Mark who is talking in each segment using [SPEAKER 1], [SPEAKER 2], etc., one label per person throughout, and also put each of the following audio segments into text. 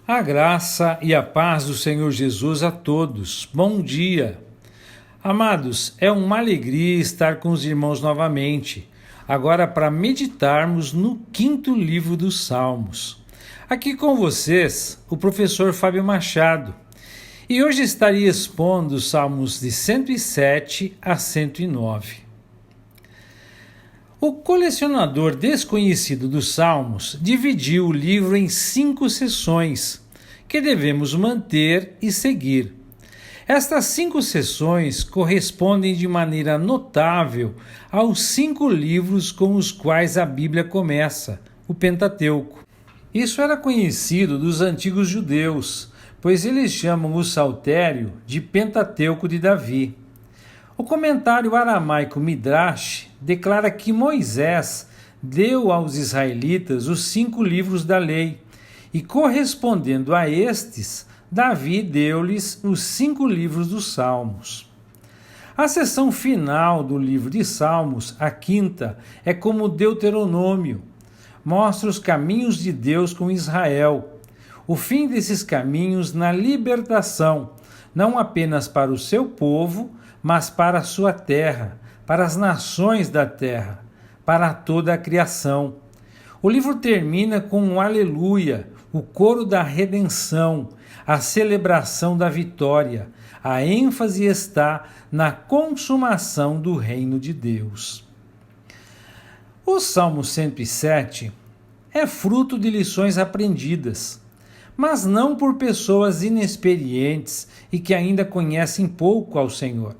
[SPEAKER 1] A graça e a paz do Senhor Jesus a todos. Bom dia. Amados, é uma alegria estar com os irmãos novamente, agora para meditarmos no 5º livro dos Salmos. Aqui com vocês, o professor Fábio Machado, e hoje estaria expondo os Salmos de 107 a 109. O colecionador desconhecido dos Salmos dividiu o livro em 5 seções, que devemos manter e seguir. Estas 5 seções correspondem de maneira notável aos 5 livros com os quais a Bíblia começa, o Pentateuco. Isso era conhecido dos antigos judeus, pois eles chamam o Saltério de Pentateuco de Davi. O comentário aramaico Midrash declara que Moisés deu aos israelitas os 5 livros da lei, e correspondendo a estes, Davi deu-lhes os 5 livros dos Salmos. A seção final do livro de Salmos, a 5ª, é como Deuteronômio, mostra os caminhos de Deus com Israel, o fim desses caminhos na libertação, não apenas para o seu povo, mas para a sua terra, para as nações da terra, para toda a criação. O livro termina com um aleluia, o coro da redenção, a celebração da vitória. A ênfase está na consumação do reino de Deus. O Salmo 107 é fruto de lições aprendidas, mas não por pessoas inexperientes e que ainda conhecem pouco ao Senhor.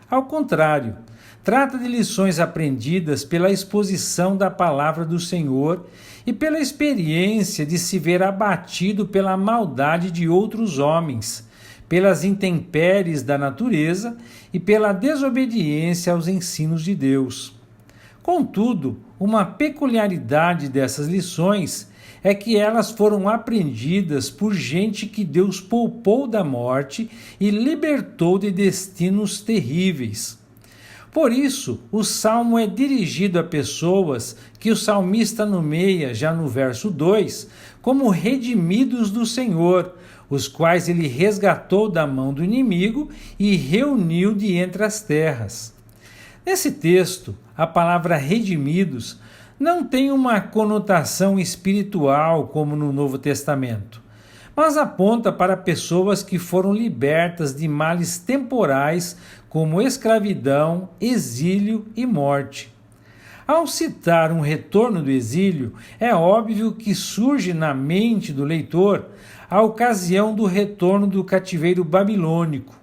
[SPEAKER 1] Ao contrário, trata de lições aprendidas pela exposição da palavra do Senhor e pela experiência de se ver abatido pela maldade de outros homens, pelas intempéries da natureza e pela desobediência aos ensinos de Deus. Contudo, uma peculiaridade dessas lições é que elas foram aprendidas por gente que Deus poupou da morte e libertou de destinos terríveis. Por isso, o salmo é dirigido a pessoas que o salmista nomeia, já no verso 2, como redimidos do Senhor, os quais ele resgatou da mão do inimigo e reuniu de entre as terras. Nesse texto, a palavra redimidos não tem uma conotação espiritual como no Novo Testamento, mas aponta para pessoas que foram libertas de males temporais como escravidão, exílio e morte. Ao citar um retorno do exílio, é óbvio que surge na mente do leitor a ocasião do retorno do cativeiro babilônico.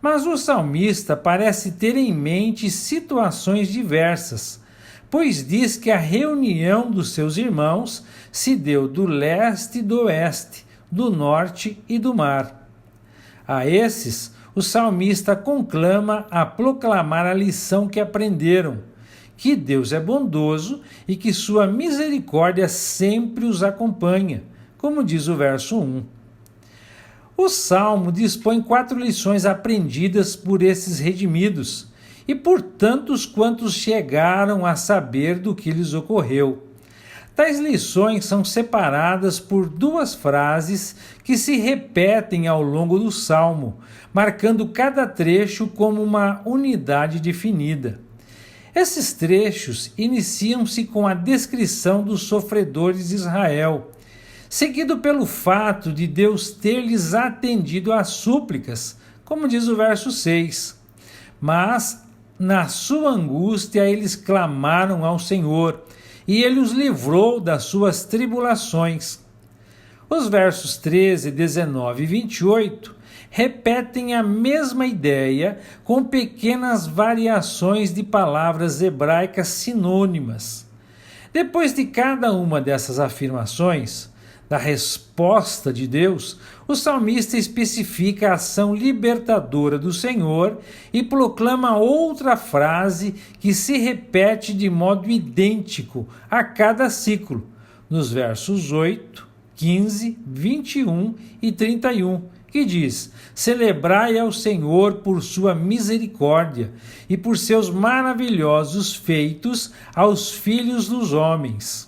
[SPEAKER 1] Mas o salmista parece ter em mente situações diversas, pois diz que a reunião dos seus irmãos se deu do leste e do oeste, do norte e do mar. A esses, o salmista conclama a proclamar a lição que aprenderam, que Deus é bondoso e que sua misericórdia sempre os acompanha, como diz o verso 1. O Salmo dispõe 4 lições aprendidas por esses redimidos, e por tantos quantos chegaram a saber do que lhes ocorreu. Tais lições são separadas por 2 frases que se repetem ao longo do Salmo, marcando cada trecho como uma unidade definida. Esses trechos iniciam-se com a descrição dos sofredores de Israel, seguido pelo fato de Deus ter lhes atendido às súplicas, como diz o verso 6. Mas na sua angústia eles clamaram ao Senhor, e ele os livrou das suas tribulações. Os versos 13, 19 e 28 repetem a mesma ideia com pequenas variações de palavras hebraicas sinônimas. Depois de cada uma dessas afirmações, da resposta de Deus, o salmista especifica a ação libertadora do Senhor e proclama outra frase que se repete de modo idêntico a cada ciclo, nos versos 8, 15, 21 e 31, que diz: celebrai ao Senhor por sua misericórdia e por seus maravilhosos feitos aos filhos dos homens.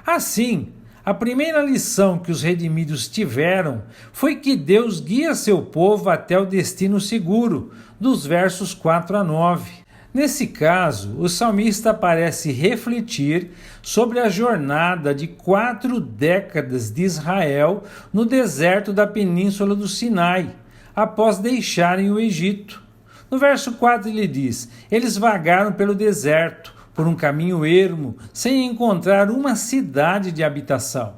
[SPEAKER 1] Assim, A primeira lição que os redimidos tiveram foi que Deus guia seu povo até o destino seguro, dos versos 4 a 9. Nesse caso, o salmista parece refletir sobre a jornada de 4 décadas de Israel no deserto da península do Sinai, após deixarem o Egito. No verso 4 ele diz: eles vagaram pelo deserto, por um caminho ermo, sem encontrar uma cidade de habitação.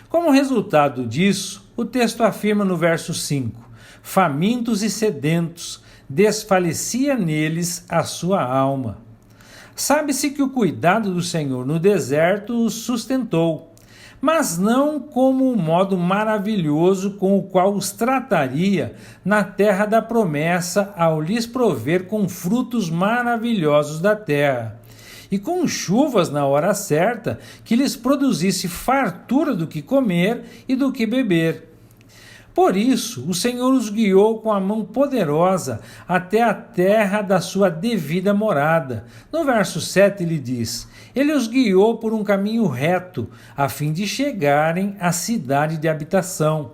[SPEAKER 1] Como resultado disso, o texto afirma no verso 5: famintos e sedentos, desfalecia neles a sua alma. Sabe-se que o cuidado do Senhor no deserto os sustentou, mas não como o modo maravilhoso com o qual os trataria na terra da promessa ao lhes prover com frutos maravilhosos da terra, e com chuvas na hora certa que lhes produzisse fartura do que comer e do que beber. Por isso, o Senhor os guiou com a mão poderosa até a terra da sua devida morada. No verso 7 ele diz: ele os guiou por um caminho reto, a fim de chegarem à cidade de habitação.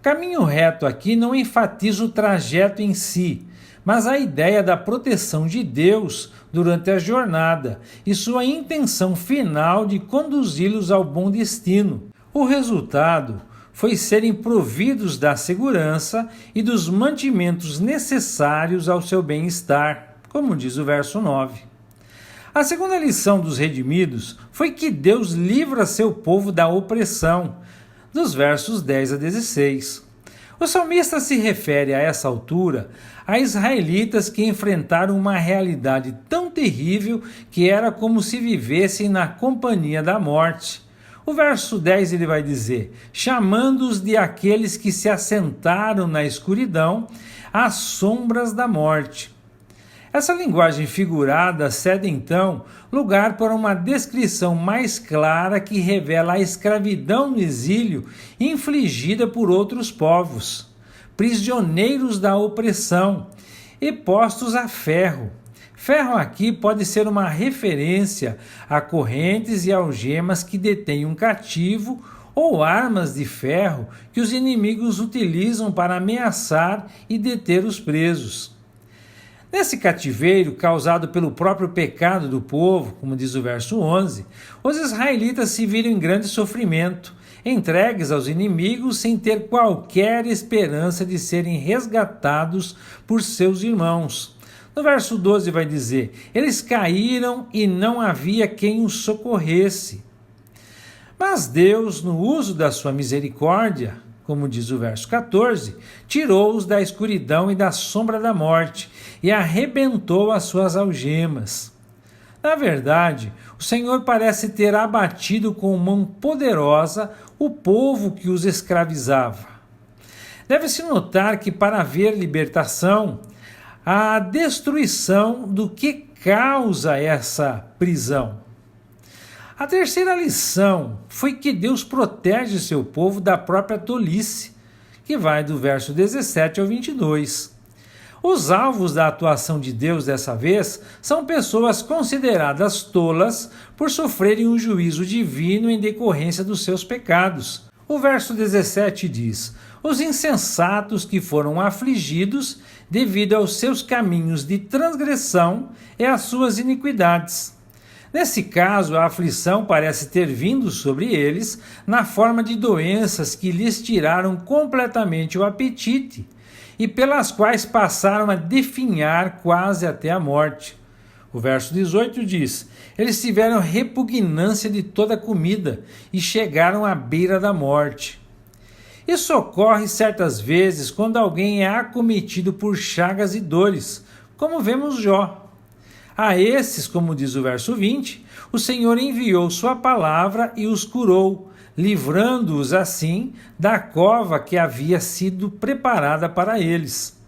[SPEAKER 1] Caminho reto aqui não enfatiza o trajeto em si, mas a ideia da proteção de Deus durante a jornada e sua intenção final de conduzi-los ao bom destino. O resultado foi serem providos da segurança e dos mantimentos necessários ao seu bem-estar, como diz o verso 9. A segunda lição dos redimidos foi que Deus livra seu povo da opressão, dos versos 10 a 16. O salmista se refere a essa altura a israelitas que enfrentaram uma realidade tão terrível que era como se vivessem na companhia da morte. O verso 10 ele vai dizer: chamando-os de aqueles que se assentaram na escuridão, às sombras da morte. Essa linguagem figurada cede então lugar para uma descrição mais clara que revela a escravidão no exílio infligida por outros povos, prisioneiros da opressão e postos a ferro. Ferro aqui pode ser uma referência a correntes e algemas que detêm um cativo ou armas de ferro que os inimigos utilizam para ameaçar e deter os presos. Nesse cativeiro, causado pelo próprio pecado do povo, como diz o verso 11, os israelitas se viram em grande sofrimento, entregues aos inimigos sem ter qualquer esperança de serem resgatados por seus irmãos. No verso 12 vai dizer: eles caíram e não havia quem os socorresse. Mas Deus, no uso da sua misericórdia, como diz o verso 14, tirou-os da escuridão e da sombra da morte e arrebentou as suas algemas. Na verdade, o Senhor parece ter abatido com mão poderosa o povo que os escravizava. Deve-se notar que para haver libertação, há a destruição do que causa essa prisão. A terceira lição foi que Deus protege seu povo da própria tolice, que vai do verso 17 ao 22. Os alvos da atuação de Deus dessa vez são pessoas consideradas tolas por sofrerem um juízo divino em decorrência dos seus pecados. O verso 17 diz: os insensatos que foram afligidos devido aos seus caminhos de transgressão e às suas iniquidades. Nesse caso, a aflição parece ter vindo sobre eles na forma de doenças que lhes tiraram completamente o apetite e pelas quais passaram a definhar quase até a morte. O verso 18 diz: eles tiveram repugnância de toda comida e chegaram à beira da morte. Isso ocorre certas vezes quando alguém é acometido por chagas e dores, como vemos Jó. A esses, como diz o verso 20, o Senhor enviou sua palavra e os curou, livrando-os assim da cova que havia sido preparada para eles.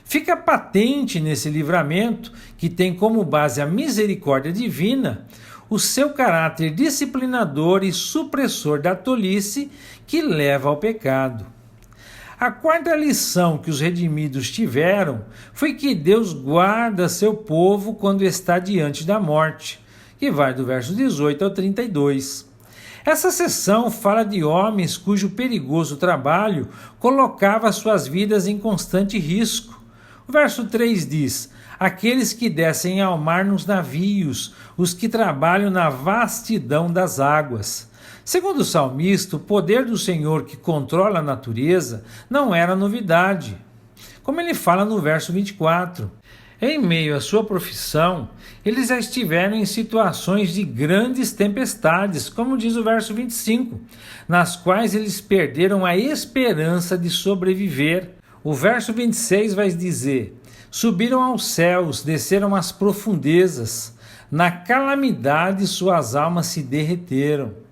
[SPEAKER 1] Fica patente nesse livramento, que tem como base a misericórdia divina, o seu caráter disciplinador e supressor da tolice que leva ao pecado. A quarta lição que os redimidos tiveram foi que Deus guarda seu povo quando está diante da morte, que vai do verso 18 ao 32. Essa seção fala de homens cujo perigoso trabalho colocava suas vidas em constante risco. O verso 3 diz: aqueles que descem ao mar nos navios, os que trabalham na vastidão das águas. Segundo o salmista, o poder do Senhor que controla a natureza não era novidade. Como ele fala no verso 24. Em meio à sua profissão, eles já estiveram em situações de grandes tempestades, como diz o verso 25, nas quais eles perderam a esperança de sobreviver. O verso 26 vai dizer: subiram aos céus, desceram às profundezas, na calamidade suas almas se derreteram.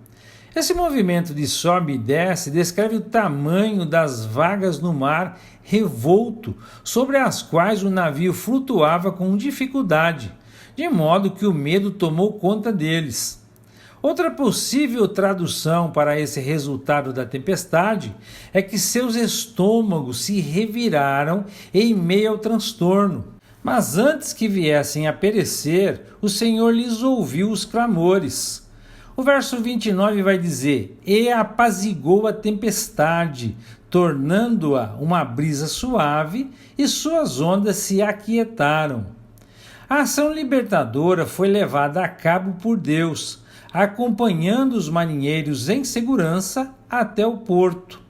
[SPEAKER 1] Esse movimento de sobe e desce descreve o tamanho das vagas no mar revolto, sobre as quais o navio flutuava com dificuldade, de modo que o medo tomou conta deles. Outra possível tradução para esse resultado da tempestade é que seus estômagos se reviraram em meio ao transtorno. Mas antes que viessem a perecer, o Senhor lhes ouviu os clamores. O verso 29 vai dizer: e apaziguou a tempestade, tornando-a uma brisa suave, e suas ondas se aquietaram. A ação libertadora foi levada a cabo por Deus, acompanhando os marinheiros em segurança até o porto.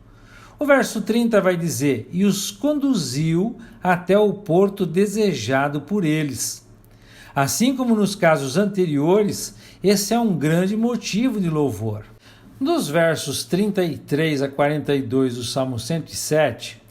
[SPEAKER 1] O verso 30 vai dizer: e os conduziu até o porto desejado por eles. Assim como nos casos anteriores, esse é um grande motivo de louvor. Dos versos 33 a 42 do Salmo 107,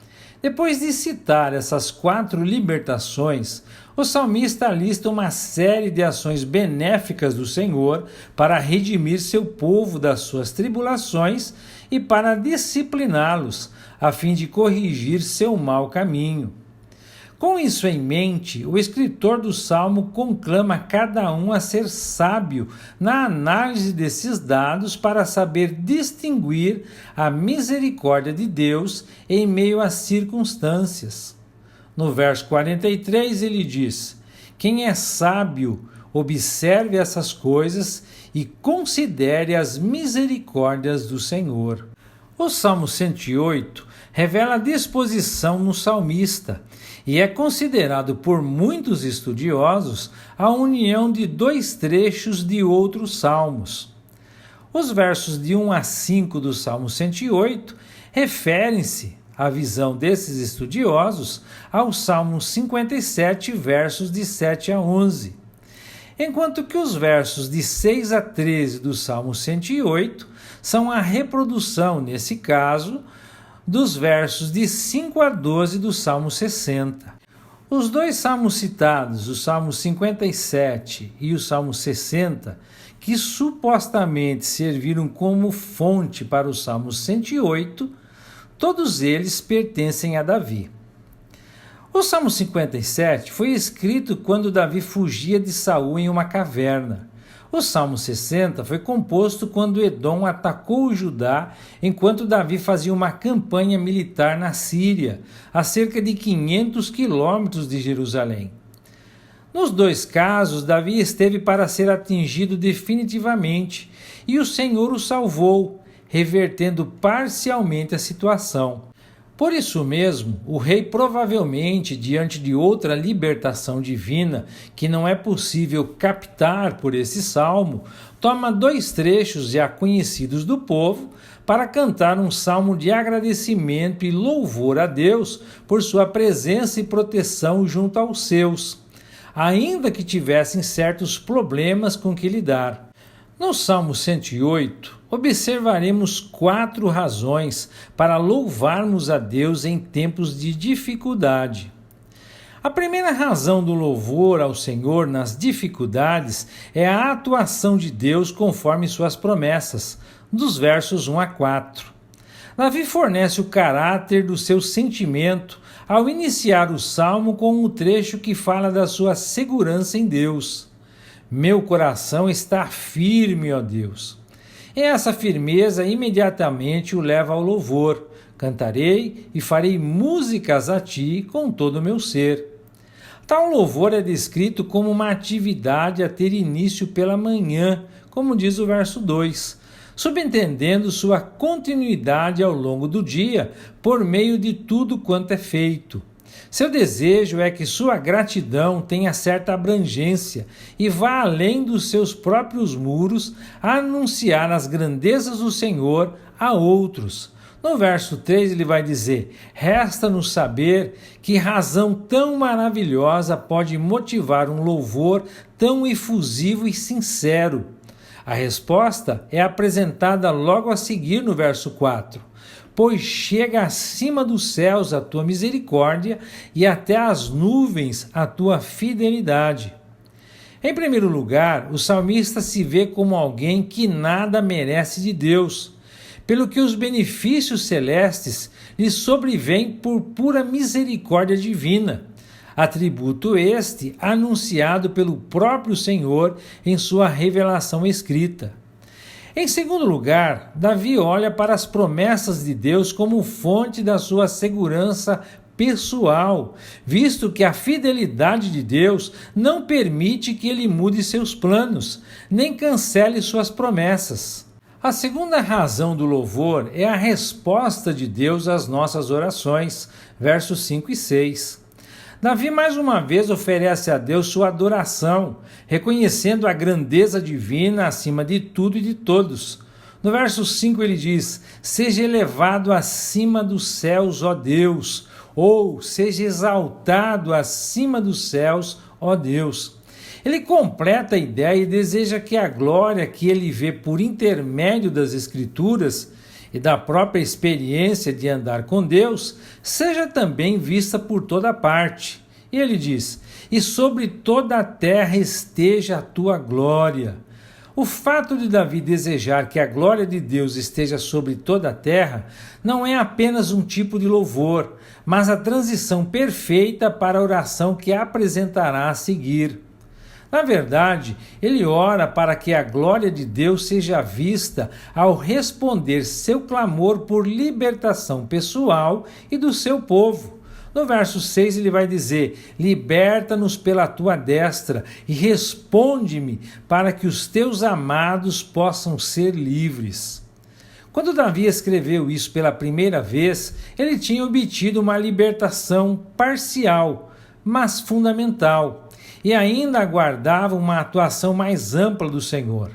[SPEAKER 1] depois de citar essas 4 libertações, o salmista lista uma série de ações benéficas do Senhor para redimir seu povo das suas tribulações e para discipliná-los, a fim de corrigir seu mau caminho. Com isso em mente, o escritor do Salmo conclama cada um a ser sábio na análise desses dados para saber distinguir a misericórdia de Deus em meio às circunstâncias. No verso 43 ele diz: quem é sábio, observe essas coisas e considere as misericórdias do Senhor. O Salmo 108 revela a disposição no salmista e é considerado por muitos estudiosos a união de 2 trechos de outros salmos. Os versos de 1 a 5 do Salmo 108 referem-se, a visão desses estudiosos, ao Salmo 57, versos de 7 a 11, enquanto que os versos de 6 a 13 do Salmo 108 são a reprodução, nesse caso, dos versos de 5 a 12 do Salmo 60. Os 2 salmos citados, o Salmo 57 e o Salmo 60, que supostamente serviram como fonte para o Salmo 108, todos eles pertencem a Davi. O Salmo 57 foi escrito quando Davi fugia de Saul em uma caverna. O Salmo 60 foi composto quando Edom atacou Judá, enquanto Davi fazia uma campanha militar na Síria, a cerca de 500 quilômetros de Jerusalém. Nos 2 casos, Davi esteve para ser atingido definitivamente, e o Senhor o salvou, revertendo parcialmente a situação. Por isso mesmo, o rei provavelmente, diante de outra libertação divina que não é possível captar por esse salmo, toma 2 trechos já conhecidos do povo para cantar um salmo de agradecimento e louvor a Deus por sua presença e proteção junto aos seus, ainda que tivessem certos problemas com que lidar. No Salmo 108, observaremos 4 razões para louvarmos a Deus em tempos de dificuldade. A primeira razão do louvor ao Senhor nas dificuldades é a atuação de Deus conforme suas promessas, dos versos 1 a 4. Davi fornece o caráter do seu sentimento ao iniciar o salmo com um trecho que fala da sua segurança em Deus. Meu coração está firme, ó Deus. E essa firmeza imediatamente o leva ao louvor. Cantarei e farei músicas a ti com todo o meu ser. Tal louvor é descrito como uma atividade a ter início pela manhã, como diz o verso 2. subentendendo sua continuidade ao longo do dia por meio de tudo quanto é feito. Seu desejo é que sua gratidão tenha certa abrangência e vá além dos seus próprios muros a anunciar as grandezas do Senhor a outros. No verso 3 ele vai dizer: resta-nos saber que razão tão maravilhosa pode motivar um louvor tão efusivo e sincero. A resposta é apresentada logo a seguir no verso 4. Pois chega acima dos céus a tua misericórdia e até as nuvens a tua fidelidade. Em primeiro lugar, o salmista se vê como alguém que nada merece de Deus, pelo que os benefícios celestes lhe sobrevêm por pura misericórdia divina, atributo este anunciado pelo próprio Senhor em sua revelação escrita. Em segundo lugar, Davi olha para as promessas de Deus como fonte da sua segurança pessoal, visto que a fidelidade de Deus não permite que ele mude seus planos, nem cancele suas promessas. A segunda razão do louvor é a resposta de Deus às nossas orações, versos 5 e 6. Davi mais uma vez oferece a Deus sua adoração, reconhecendo a grandeza divina acima de tudo e de todos. No verso 5 ele diz: seja elevado acima dos céus, ó Deus, ou seja exaltado acima dos céus, ó Deus. Ele completa a ideia e deseja que a glória que ele vê por intermédio das Escrituras e da própria experiência de andar com Deus, seja também vista por toda parte. E ele diz: e sobre toda a terra esteja a tua glória. O fato de Davi desejar que a glória de Deus esteja sobre toda a terra não é apenas um tipo de louvor, mas a transição perfeita para a oração que apresentará a seguir. Na verdade, ele ora para que a glória de Deus seja vista ao responder seu clamor por libertação pessoal e do seu povo. No verso 6 ele vai dizer: liberta-nos pela tua destra e responde-me para que os teus amados possam ser livres. Quando Davi escreveu isso pela primeira vez, ele tinha obtido uma libertação parcial, mas fundamental, e ainda aguardava uma atuação mais ampla do Senhor.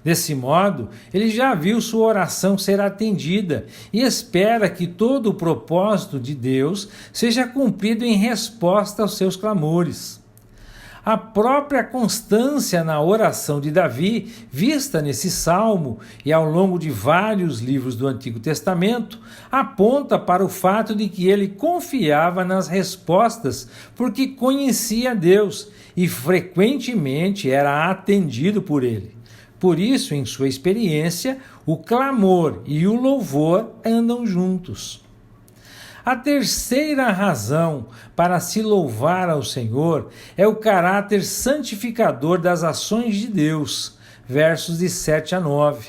[SPEAKER 1] Desse modo, ele já viu sua oração ser atendida e espera que todo o propósito de Deus seja cumprido em resposta aos seus clamores. A própria constância na oração de Davi, vista nesse salmo e ao longo de vários livros do Antigo Testamento, aponta para o fato de que ele confiava nas respostas porque conhecia Deus e frequentemente era atendido por ele. Por isso, em sua experiência, o clamor e o louvor andam juntos. A terceira razão para se louvar ao Senhor é o caráter santificador das ações de Deus, versos de 7 a 9.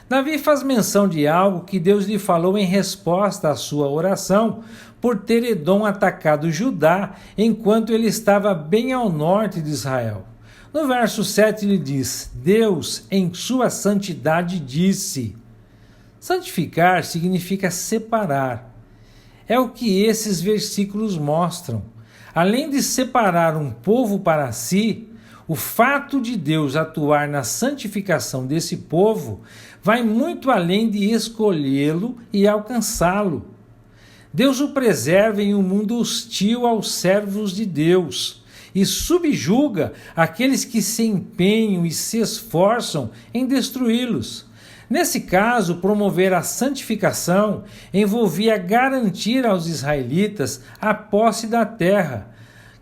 [SPEAKER 1] Davi faz menção de algo que Deus lhe falou em resposta à sua oração, por ter Edom atacado Judá enquanto ele estava bem ao norte de Israel. No verso 7 ele diz: Deus, em sua santidade, disse. Santificar significa separar. É o que esses versículos mostram. Além de separar um povo para si, o fato de Deus atuar na santificação desse povo vai muito além de escolhê-lo e alcançá-lo. Deus o preserva em um mundo hostil aos servos de Deus e subjuga aqueles que se empenham e se esforçam em destruí-los. Nesse caso, promover a santificação envolvia garantir aos israelitas a posse da terra,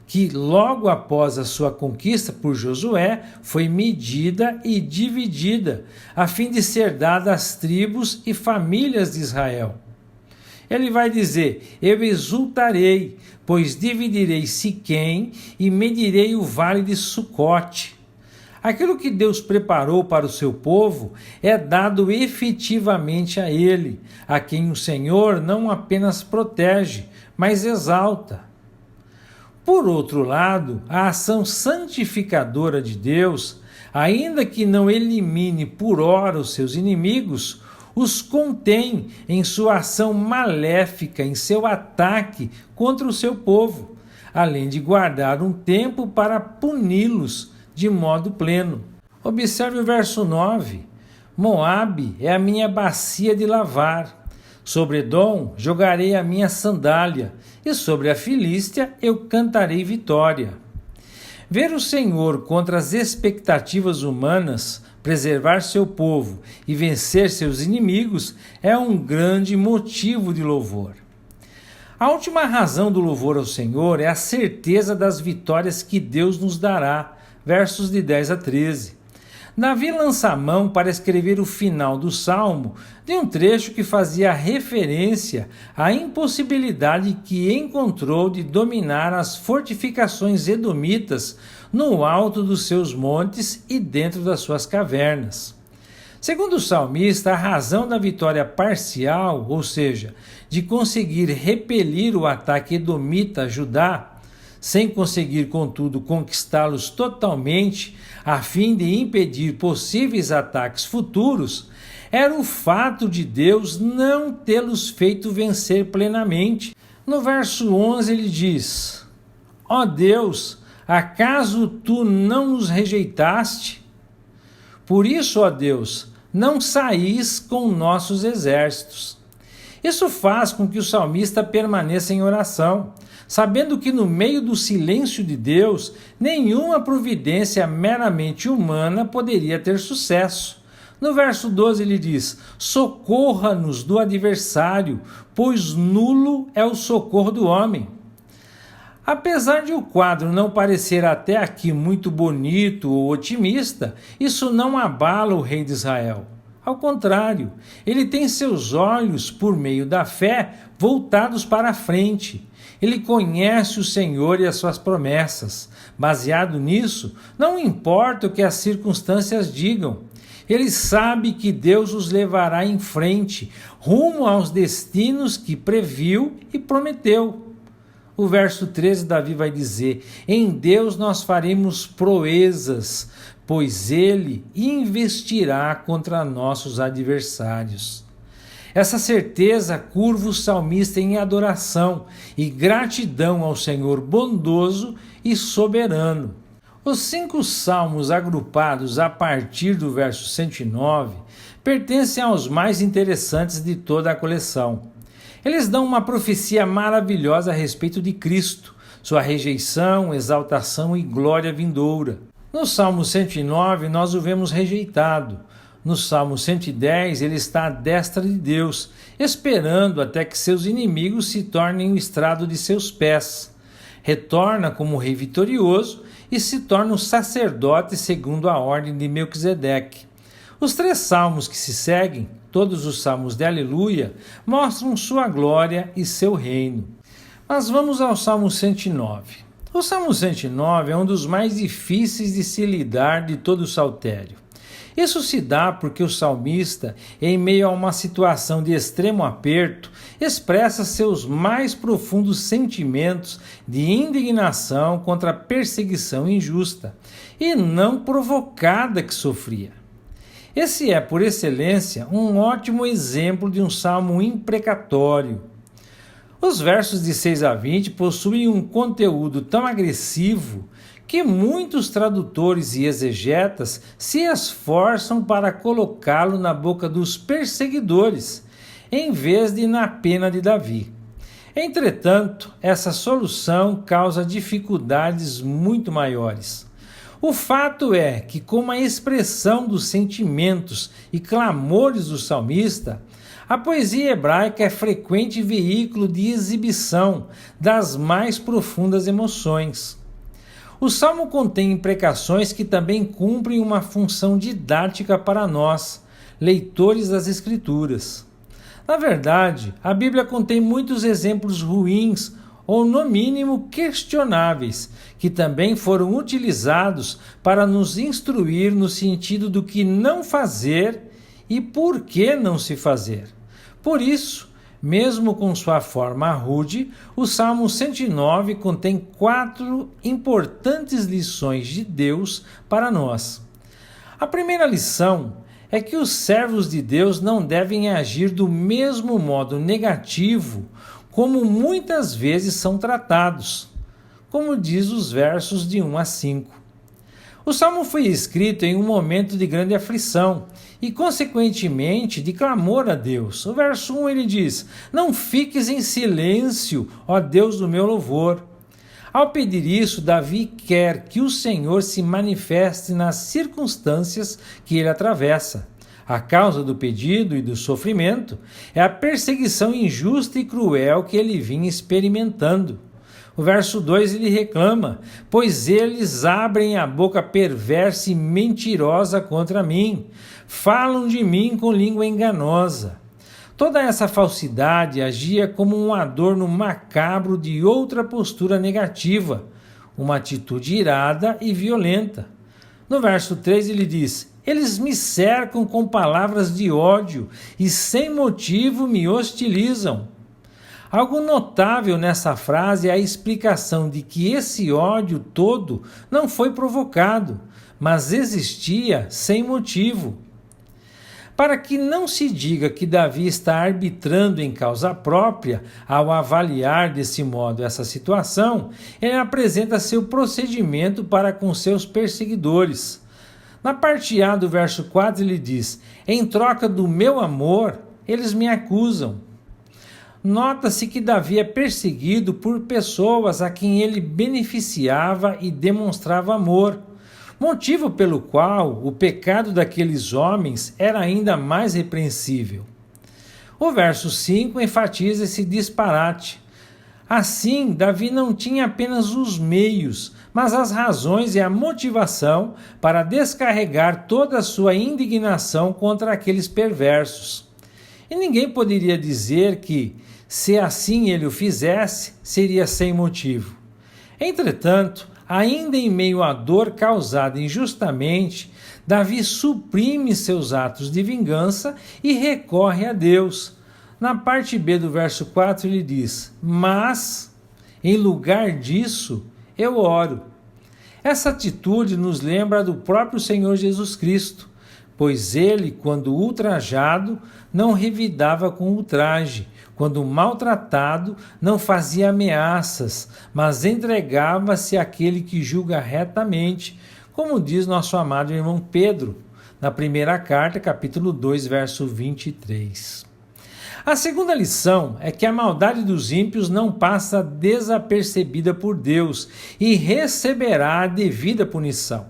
[SPEAKER 1] que logo após a sua conquista por Josué foi medida e dividida, a fim de ser dada às tribos e famílias de Israel. Ele vai dizer: eu exultarei, pois dividirei Siquém e medirei o vale de Sucote. Aquilo que Deus preparou para o seu povo é dado efetivamente a ele, a quem o Senhor não apenas protege, mas exalta. Por outro lado, a ação santificadora de Deus, ainda que não elimine por hora os seus inimigos, os contém em sua ação maléfica, em seu ataque contra o seu povo, além de guardar um tempo para puni-los de modo pleno. Observe o verso 9. Moabe é a minha bacia de lavar. Sobre Edom jogarei a minha sandália, e sobre a Filístia eu cantarei vitória. Ver o Senhor contra as expectativas humanas, preservar seu povo e vencer seus inimigos é um grande motivo de louvor. A última razão do louvor ao Senhor é a certeza das vitórias que Deus nos dará, versos de 10 a 13. Davi lança a mão para escrever o final do Salmo de um trecho que fazia referência à impossibilidade que encontrou de dominar as fortificações edomitas no alto dos seus montes e dentro das suas cavernas. Segundo o salmista, a razão da vitória parcial, ou seja, de conseguir repelir o ataque edomita a Judá, sem conseguir, contudo, conquistá-los totalmente, a fim de impedir possíveis ataques futuros, era o fato de Deus não tê-los feito vencer plenamente. No verso 11 ele diz: Ó Deus, acaso tu não nos rejeitaste? Por isso, ó Deus, não saís com nossos exércitos. Isso faz com que o salmista permaneça em oração, sabendo que no meio do silêncio de Deus, nenhuma providência meramente humana poderia ter sucesso. No verso 12 ele diz: socorra-nos do adversário, pois nulo é o socorro do homem. Apesar de o quadro não parecer até aqui muito bonito ou otimista, isso não abala o rei de Israel. Ao contrário, ele tem seus olhos, por meio da fé, voltados para a frente. Ele conhece o Senhor e as suas promessas. Baseado nisso, não importa o que as circunstâncias digam. Ele sabe que Deus os levará em frente, rumo aos destinos que previu e prometeu. O verso 13, Davi vai dizer: em Deus nós faremos proezas, pois Ele investirá contra nossos adversários. Essa certeza curva o salmista em adoração e gratidão ao Senhor bondoso e soberano. Os 5 salmos agrupados a partir do verso 109 pertencem aos mais interessantes de toda a coleção. Eles dão uma profecia maravilhosa a respeito de Cristo, sua rejeição, exaltação e glória vindoura. No Salmo 109, nós o vemos rejeitado. No Salmo 110, ele está à destra de Deus, esperando até que seus inimigos se tornem o estrado de seus pés. Retorna como rei vitorioso e se torna um sacerdote segundo a ordem de Melquisedeque. Os 3 salmos que se seguem, todos os salmos de aleluia, mostram sua glória e seu reino. Mas vamos ao Salmo 109. O Salmo 109 é um dos mais difíceis de se lidar de todo o saltério. Isso se dá porque o salmista, em meio a uma situação de extremo aperto, expressa seus mais profundos sentimentos de indignação contra a perseguição injusta e não provocada que sofria. Esse é, por excelência, um ótimo exemplo de um salmo imprecatório. Os versos de 6 a 20 possuem um conteúdo tão agressivo que muitos tradutores e exegetas se esforçam para colocá-lo na boca dos perseguidores, em vez de na pena de Davi. Entretanto, essa solução causa dificuldades muito maiores. O fato é que, como a expressão dos sentimentos e clamores do salmista, a poesia hebraica é frequente veículo de exibição das mais profundas emoções. O salmo contém imprecações que também cumprem uma função didática para nós, leitores das Escrituras. Na verdade, a Bíblia contém muitos exemplos ruins ou, no mínimo, questionáveis, que também foram utilizados para nos instruir no sentido do que não fazer e por que não se fazer. Por isso, Mesmo com sua forma rude, o Salmo 109 contém 4 importantes lições de Deus para nós. A primeira lição é que os servos de Deus não devem agir do mesmo modo negativo como muitas vezes são tratados, como diz os versos de 1 a 5. O Salmo foi escrito em um momento de grande aflição e, consequentemente, de clamor a Deus. O verso 1 ele diz: "Não fiques em silêncio, ó Deus do meu louvor." Ao pedir isso, Davi quer que o Senhor se manifeste nas circunstâncias que ele atravessa. A causa do pedido e do sofrimento é a perseguição injusta e cruel que ele vinha experimentando. O verso 2 ele reclama: "Pois eles abrem a boca perversa e mentirosa contra mim, falam de mim com língua enganosa." Toda essa falsidade agia como um adorno macabro de outra postura negativa, uma atitude irada e violenta. No verso 3 ele diz: "Eles me cercam com palavras de ódio e sem motivo me hostilizam." Algo notável nessa frase é a explicação de que esse ódio todo não foi provocado, mas existia sem motivo. Para que não se diga que Davi está arbitrando em causa própria ao avaliar desse modo essa situação, ele apresenta seu procedimento para com seus perseguidores. Na parte A do verso 4 ele diz: "Em troca do meu amor, eles me acusam." Nota-se que Davi é perseguido por pessoas a quem ele beneficiava e demonstrava amor, motivo pelo qual o pecado daqueles homens era ainda mais repreensível. O verso 5 enfatiza esse disparate. Assim, Davi não tinha apenas os meios, mas as razões e a motivação para descarregar toda a sua indignação contra aqueles perversos. E ninguém poderia dizer que, se assim ele o fizesse, seria sem motivo. Entretanto, ainda em meio à dor causada injustamente, Davi suprime seus atos de vingança e recorre a Deus. Na parte B do verso 4 ele diz: "Mas, em lugar disso, eu oro." Essa atitude nos lembra do próprio Senhor Jesus Cristo, pois ele, quando ultrajado, não revidava com ultraje, quando maltratado, não fazia ameaças, mas entregava-se àquele que julga retamente, como diz nosso amado irmão Pedro, na primeira carta, capítulo 2, verso 23. A segunda lição é que a maldade dos ímpios não passa desapercebida por Deus e receberá a devida punição.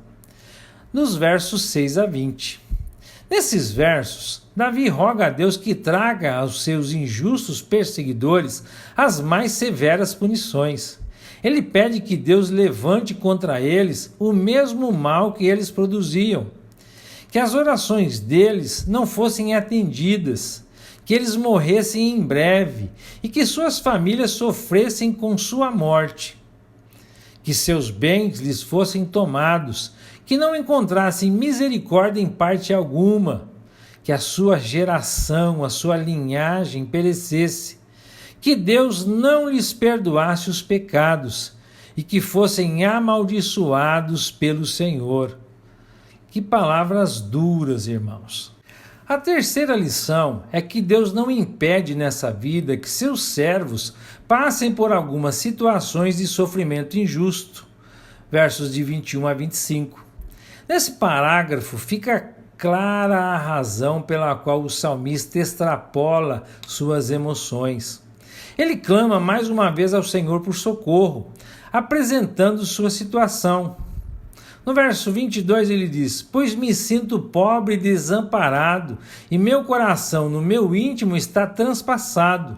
[SPEAKER 1] Nos versos 6 a 20. Nesses versos, Davi roga a Deus que traga aos seus injustos perseguidores as mais severas punições. Ele pede que Deus levante contra eles o mesmo mal que eles produziam, que as orações deles não fossem atendidas, que eles morressem em breve e que suas famílias sofressem com sua morte, que seus bens lhes fossem tomados, que não encontrassem misericórdia em parte alguma, que a sua geração, a sua linhagem perecesse, que Deus não lhes perdoasse os pecados e que fossem amaldiçoados pelo Senhor. Que palavras duras, irmãos. A terceira lição é que Deus não impede nessa vida que seus servos passem por algumas situações de sofrimento injusto. Versos de 21 a 25. Nesse parágrafo fica clara a razão pela qual o salmista extrapola suas emoções. Ele clama mais uma vez ao Senhor por socorro, apresentando sua situação. No verso 22 ele diz: "Pois me sinto pobre e desamparado, e meu coração no meu íntimo está transpassado."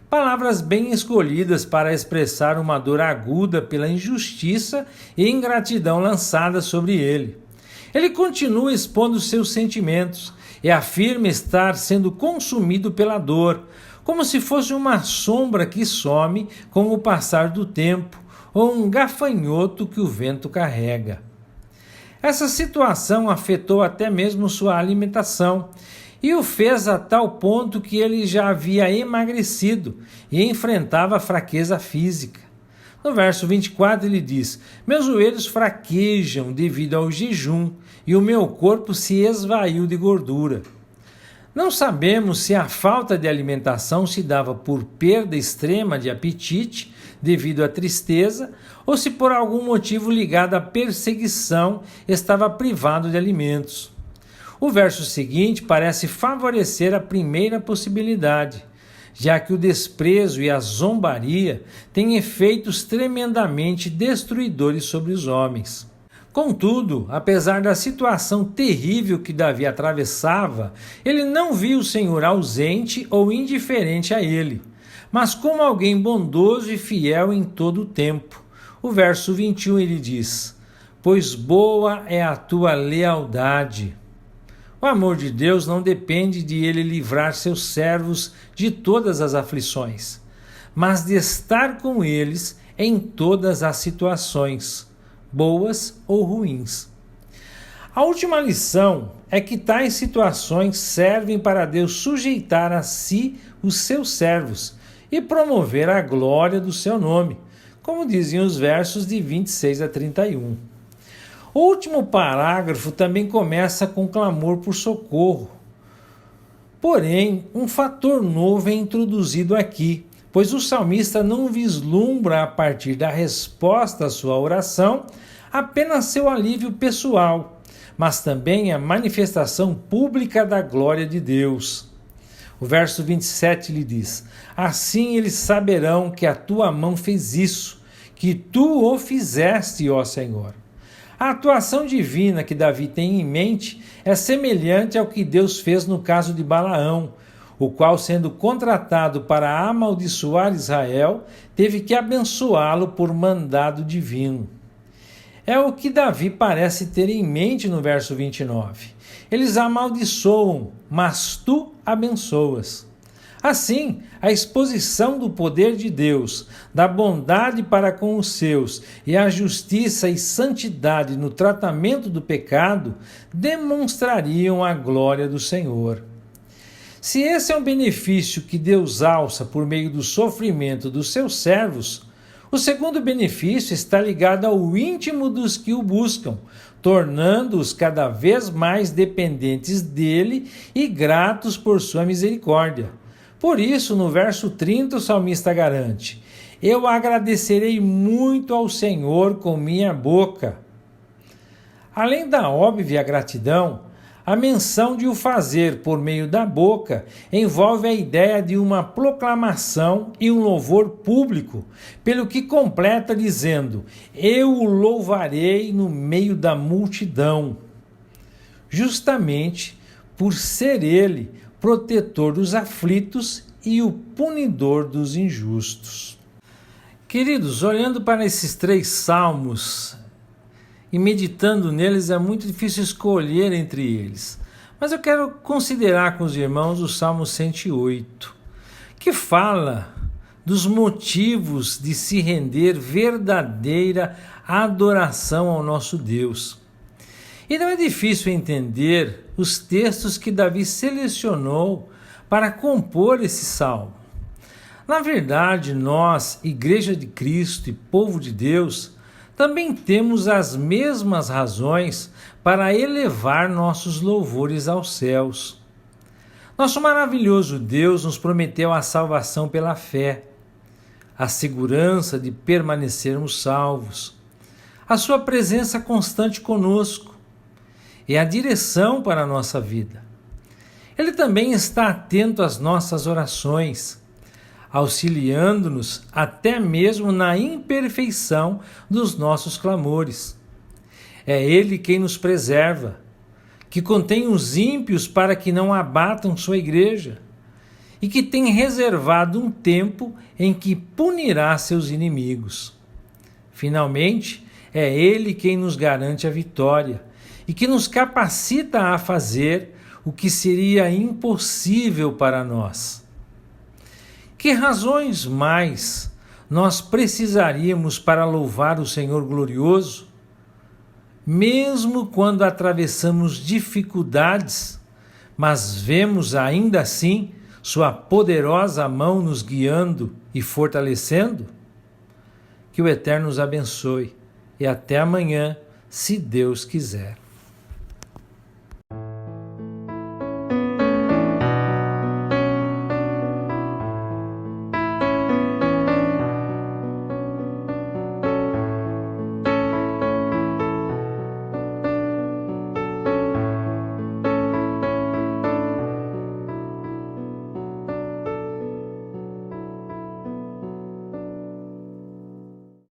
[SPEAKER 1] Palavras bem escolhidas para expressar uma dor aguda pela injustiça e ingratidão lançada sobre ele. Ele continua expondo seus sentimentos e afirma estar sendo consumido pela dor, como se fosse uma sombra que some com o passar do tempo, ou um gafanhoto que o vento carrega. Essa situação afetou até mesmo sua alimentação, e o fez a tal ponto que ele já havia emagrecido e enfrentava fraqueza física. No verso 24 ele diz: meus joelhos fraquejam devido ao jejum e o meu corpo se esvaiu de gordura. Não sabemos se a falta de alimentação se dava por perda extrema de apetite devido à tristeza ou se por algum motivo ligado à perseguição estava privado de alimentos. O verso seguinte parece favorecer a primeira possibilidade, já que o desprezo e a zombaria têm efeitos tremendamente destruidores sobre os homens. Contudo, apesar da situação terrível que Davi atravessava, ele não viu o Senhor ausente ou indiferente a ele, mas como alguém bondoso e fiel em todo o tempo. O verso 21 ele diz: pois boa é a tua lealdade. O amor de Deus não depende de ele livrar seus servos de todas as aflições, mas de estar com eles em todas as situações, boas ou ruins. A última lição é que tais situações servem para Deus sujeitar a si os seus servos e promover a glória do seu nome, como diziam os versos de 26 a 31. O último parágrafo também começa com clamor por socorro. Porém, um fator novo é introduzido aqui, pois o salmista não vislumbra a partir da resposta à sua oração apenas seu alívio pessoal, mas também a manifestação pública da glória de Deus. O verso 27 lhe diz: assim eles saberão que a tua mão fez isso, que tu o fizeste, ó Senhor. A atuação divina que Davi tem em mente é semelhante ao que Deus fez no caso de Balaão, o qual, sendo contratado para amaldiçoar Israel, teve que abençoá-lo por mandado divino. É o que Davi parece ter em mente no verso 29. Eles amaldiçoam, mas tu abençoas. Assim, a exposição do poder de Deus, da bondade para com os seus e a justiça e santidade no tratamento do pecado demonstrariam a glória do Senhor. Se esse é um benefício que Deus alça por meio do sofrimento dos seus servos, o segundo benefício está ligado ao íntimo dos que o buscam, tornando-os cada vez mais dependentes dele e gratos por sua misericórdia. Por isso, no verso 30, o salmista garante: eu agradecerei muito ao Senhor com minha boca. Além da óbvia gratidão, a menção de o fazer por meio da boca envolve a ideia de uma proclamação e um louvor público, pelo que completa dizendo: eu o louvarei no meio da multidão. Justamente por ser ele protetor dos aflitos e o punidor dos injustos. Queridos, olhando para esses 3 salmos e meditando neles, é muito difícil escolher entre eles. Mas eu quero considerar com os irmãos o Salmo 108, que fala dos motivos de se render verdadeira adoração ao nosso Deus. E não é difícil entender os textos que Davi selecionou para compor esse salmo. Na verdade, nós, Igreja de Cristo e povo de Deus, também temos as mesmas razões para elevar nossos louvores aos céus. Nosso maravilhoso Deus nos prometeu a salvação pela fé, a segurança de permanecermos salvos, a sua presença constante conosco e a direção para a nossa vida. Ele também está atento às nossas orações, auxiliando-nos até mesmo na imperfeição dos nossos clamores. É Ele quem nos preserva, que contém os ímpios para que não abatam sua igreja, e que tem reservado um tempo em que punirá seus inimigos. Finalmente, é Ele quem nos garante a vitória e que nos capacita a fazer o que seria impossível para nós. Que razões mais nós precisaríamos para louvar o Senhor glorioso, mesmo quando atravessamos dificuldades, mas vemos ainda assim sua poderosa mão nos guiando e fortalecendo? Que o Eterno nos abençoe e até amanhã, se Deus quiser.